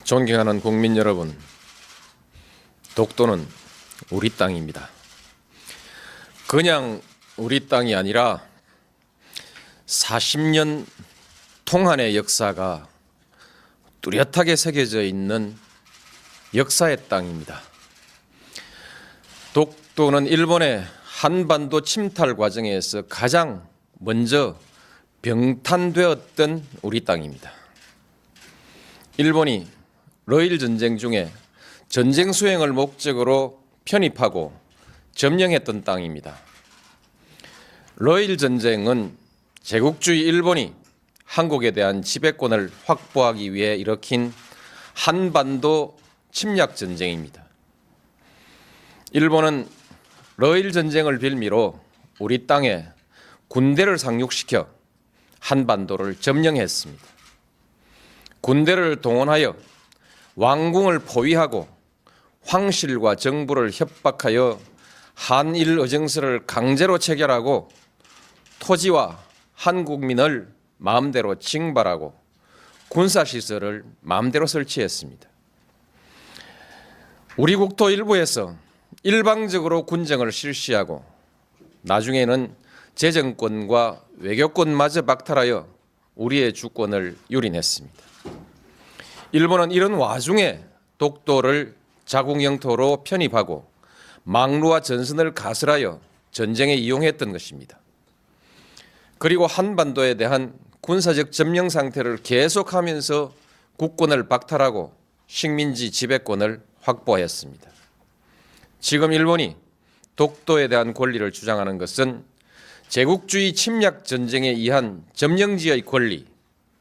존경하는 국민 여러분, 독도는 우리 땅입니다. 그냥 우리 땅이 아니라 40년 통한의 역사가 뚜렷하게 새겨져 있는 역사의 땅입니다. 독도는 일본의 한반도 침탈 과정에서 가장 먼저 병탄되었던 우리 땅입니다. 일본이 러일 전쟁 중에 전쟁 수행을 목적으로 편입하고 점령했던 땅입니다. 러일 전쟁은 제국주의 일본이 한국에 대한 지배권을 확보하기 위해 일으킨 한반도 침략 전쟁입니다. 일본은 러일 전쟁을 빌미로 우리 땅에 군대를 상륙시켜 한반도를 점령했습니다. 군대를 동원하여 왕궁을 포위하고 황실과 정부를 협박하여 한일 의정서를 강제로 체결하고 토지와 한국민을 마음대로 징발하고 군사시설을 마음대로 설치했습니다. 우리 국토 일부에서 일방적으로 군정을 실시하고 나중에는 재정권과 외교권마저 박탈하여 우리의 주권을 유린했습니다. 일본은 이런 와중에 독도를 자국 영토로 편입하고 망루와 전선을 가설하여 전쟁에 이용했던 것입니다. 그리고 한반도에 대한 군사적 점령 상태를 계속하면서 국권을 박탈하고 식민지 지배권을 확보했습니다. 지금 일본이 독도에 대한 권리를 주장하는 것은 제국주의 침략 전쟁에 의한 점령지의 권리,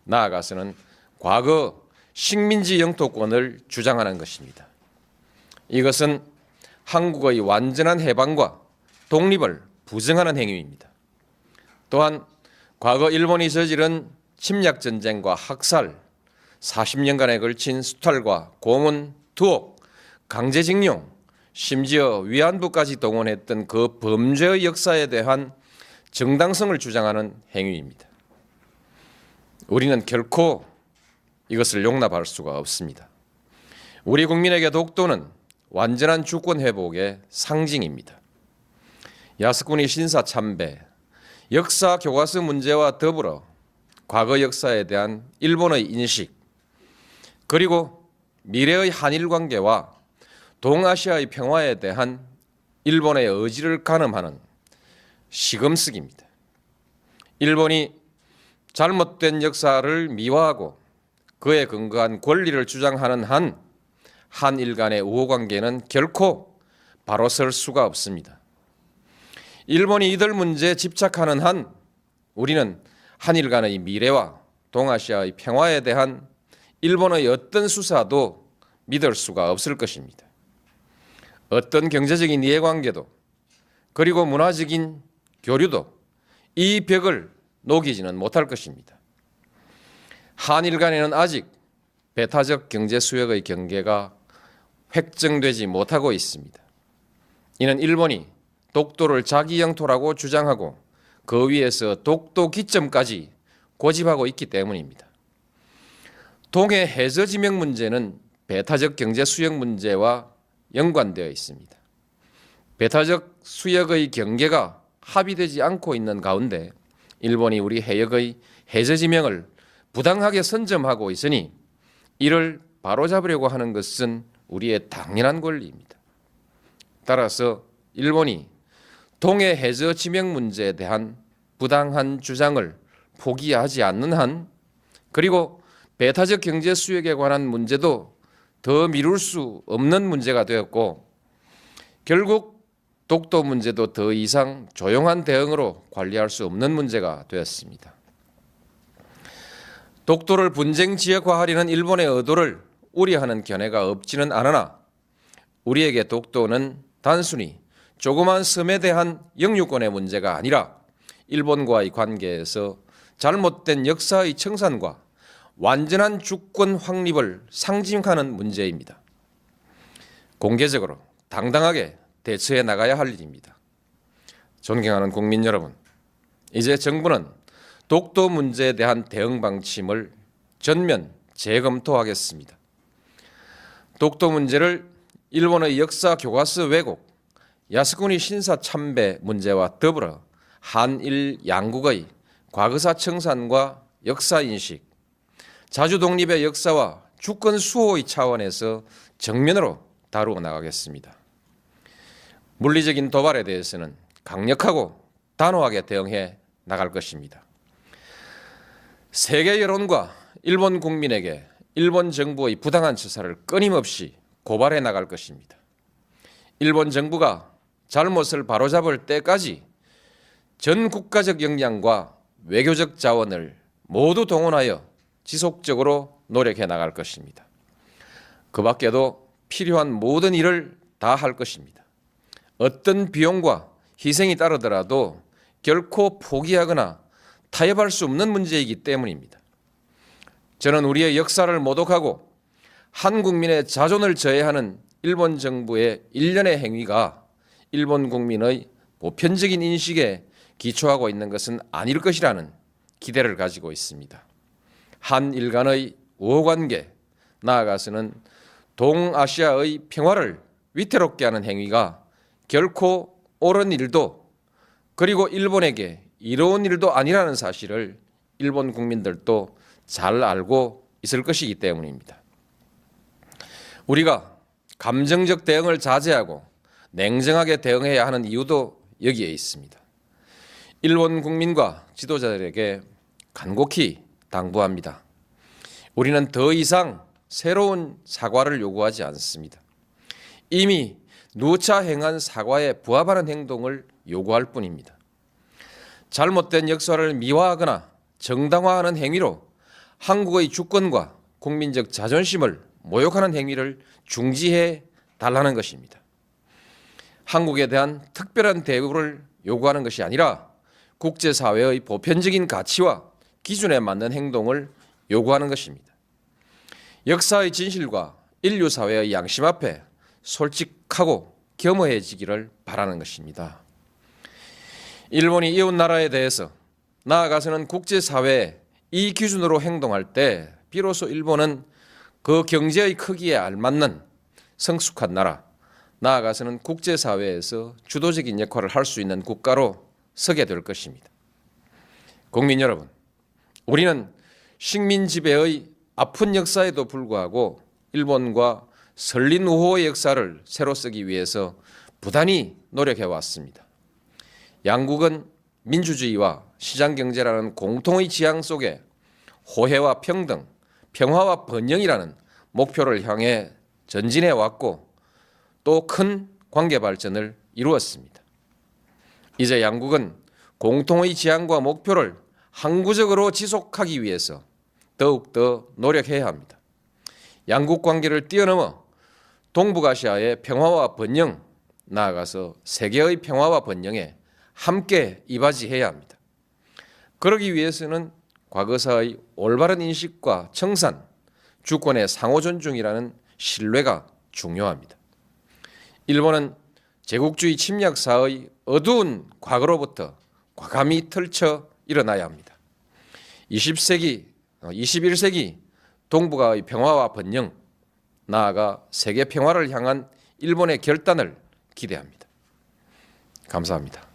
나아가서는 과거 식민지 영토권을 주장하는 것입니다. 이것은 한국의 완전한 해방과 독립을 부정하는 행위입니다. 또한 과거 일본이 저지른 침략 전쟁과 학살, 40년간에 걸친 수탈과 고문, 투옥, 강제징용, 심지어 위안부까지 동원했던 그 범죄의 역사에 대한 정당성을 주장하는 행위입니다. 우리는 결코 이것을 용납할 수가 없습니다. 우리 국민에게 독도는 완전한 주권 회복의 상징입니다. 야스쿠니 신사 참배, 역사 교과서 문제와 더불어 과거 역사에 대한 일본의 인식, 그리고 미래의 한일 관계와 동아시아의 평화에 대한 일본의 의지를 가늠하는 시금석입니다. 일본이 잘못된 역사를 미화하고 그에 근거한 권리를 주장하는 한 한일 간의 우호관계는 결코 바로 설 수가 없습니다. 일본이 이들 문제에 집착하는 한 우리는 한일 간의 미래와 동아시아의 평화에 대한 일본의 어떤 수사도 믿을 수가 없을 것입니다. 어떤 경제적인 이해관계도 그리고 문화적인 교류도 이 벽을 녹이지는 못할 것입니다. 한일 간에는 아직 배타적 경제 수역의 경계가 획정되지 못하고 있습니다. 이는 일본이 독도를 자기 영토라고 주장하고 그 위에서 독도 기점까지 고집하고 있기 때문입니다. 동해 해저 지명 문제는 배타적 경제 수역 문제와 연관되어 있습니다. 배타적 수역의 경계가 합의되지 않고 있는 가운데 일본이 우리 해역의 해저 지명을 부당하게 선점하고 있으니 이를 바로잡으려고 하는 것은 우리의 당연한 권리입니다. 따라서 일본이 동해 해저 지명 문제에 대한 부당한 주장을 포기하지 않는 한, 그리고 배타적 경제 수역에 관한 문제도 더 미룰 수 없는 문제가 되었고, 결국 독도 문제도 더 이상 조용한 대응으로 관리할 수 없는 문제가 되었습니다. 독도를 분쟁 지역화하려는 일본의 의도를 우려하는 견해가 없지는 않으나 우리에게 독도는 단순히 조그만 섬에 대한 영유권의 문제가 아니라 일본과의 관계에서 잘못된 역사의 청산과 완전한 주권 확립을 상징하는 문제입니다. 공개적으로 당당하게 대처해 나가야 할 일입니다. 존경하는 국민 여러분, 이제 정부는 독도 문제에 대한 대응 방침을 전면 재검토하겠습니다. 독도 문제를 일본의 역사 교과서 왜곡, 야스쿠니 신사 참배 문제와 더불어 한일 양국의 과거사 청산과 역사 인식, 자주 독립의 역사와 주권 수호의 차원에서 정면으로 다루어 나가겠습니다. 물리적인 도발에 대해서는 강력하고 단호하게 대응해 나갈 것입니다. 세계 여론과 일본 국민에게 일본 정부의 부당한 처사를 끊임없이 고발해 나갈 것입니다. 일본 정부가 잘못을 바로잡을 때까지 전 국가적 역량과 외교적 자원을 모두 동원하여 지속적으로 노력해 나갈 것입니다. 그 밖에도 필요한 모든 일을 다 할 것입니다. 어떤 비용과 희생이 따르더라도 결코 포기하거나 타협할 수 없는 문제이기 때문입니다. 저는 우리의 역사를 모독하고 한 국민의 자존을 저해하는 일본 정부의 일련의 행위가 일본 국민의 보편적인 인식에 기초하고 있는 것은 아닐 것이라는 기대를 가지고 있습니다. 한일 간의 우호관계, 나아가서는 동아시아의 평화를 위태롭게 하는 행위가 결코 옳은 일도 그리고 일본에게 이로운 일도 아니라는 사실을 일본 국민들도 잘 알고 있을 것이기 때문입니다. 우리가 감정적 대응을 자제하고 냉정하게 대응해야 하는 이유도 여기에 있습니다. 일본 국민과 지도자들에게 간곡히 당부합니다. 우리는 더 이상 새로운 사과를 요구하지 않습니다. 이미 누차 행한 사과에 부합하는 행동을 요구할 뿐입니다. 잘못된 역사를 미화하거나 정당화하는 행위로 한국의 주권과 국민적 자존심을 모욕하는 행위를 중지해 달라는 것입니다. 한국에 대한 특별한 대우를 요구하는 것이 아니라 국제사회의 보편적인 가치와 기준에 맞는 행동을 요구하는 것입니다. 역사의 진실과 인류사회의 양심 앞에 솔직하고 겸허해지기를 바라는 것입니다. 일본이 이웃나라에 대해서 나아가서는 국제사회에 이 기준으로 행동할 때 비로소 일본은 그 경제의 크기에 알맞는 성숙한 나라, 나아가서는 국제사회에서 주도적인 역할을 할 수 있는 국가로 서게 될 것입니다. 국민 여러분, 우리는 식민 지배의 아픈 역사에도 불구하고 일본과 설린 우호의 역사를 새로 쓰기 위해서 부단히 노력해 왔습니다. 양국은 민주주의와 시장경제라는 공통의 지향 속에 호혜와 평등, 평화와 번영이라는 목표를 향해 전진해 왔고 또 큰 관계 발전을 이루었습니다. 이제 양국은 공통의 지향과 목표를 항구적으로 지속하기 위해서 더욱더 노력해야 합니다. 양국 관계를 뛰어넘어 동북아시아의 평화와 번영, 나아가서 세계의 평화와 번영에 함께 이바지해야 합니다. 그러기 위해서는 과거사의 올바른 인식과 청산, 주권의 상호 존중이라는 신뢰가 중요합니다. 일본은 제국주의 침략사의 어두운 과거로부터 과감히 털쳐 일어나야 합니다. 21세기 동북아의 평화와 번영, 나아가 세계 평화를 향한 일본의 결단을 기대합니다. 감사합니다.